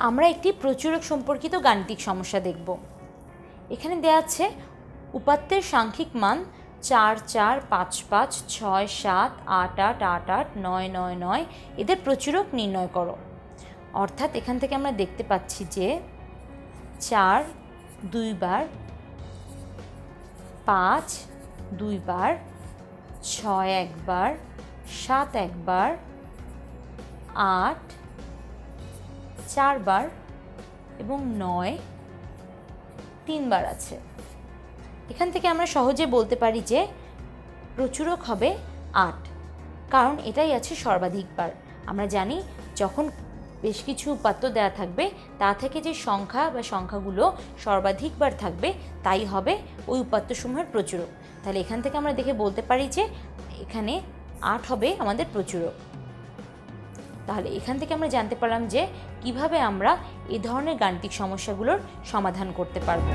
আমরা একটি প্রচুরক সম্পর্কিত গাণিতিক সমস্যা দেখব। এখানে দেওয়া আছে উপাত্তের সাংখ্যিক মান 4 4 5 5 6 7 8 8 8 8 9 9 9 এদের প্রচুরক নির্ণয় করো। অর্থাৎ এখান থেকে আমরা দেখতে পাচ্ছি যে 4 2 বার, 5 2 বার, 6 একবার, 7 একবার, 8 4 বার এবং 9 3 বার আছে। এখান থেকে আমরা সহজে বলতে পারি যে প্রচুরক হবে 8, কারণ এটাই আছে সর্বাধিক বার। আমরা জানি যখন বেশ কিছু উপাত্ত দেওয়া থাকবে তা থেকে যে সংখ্যা বা সংখ্যাগুলো সর্বাধিক বার থাকবে তাই হবে ওই উপাত্তসমূহের প্রচুরক। তাহলে এখান থেকে আমরা দেখে বলতে পারি যে এখানে 8 হবে আমাদের প্রচুরক। তাহলে এখান থেকে আমরা জানতে পারলাম যে কিভাবে আমরা এই ধরনের গাণিতিক সমস্যাগুলোর সমাধান করতে পারবো।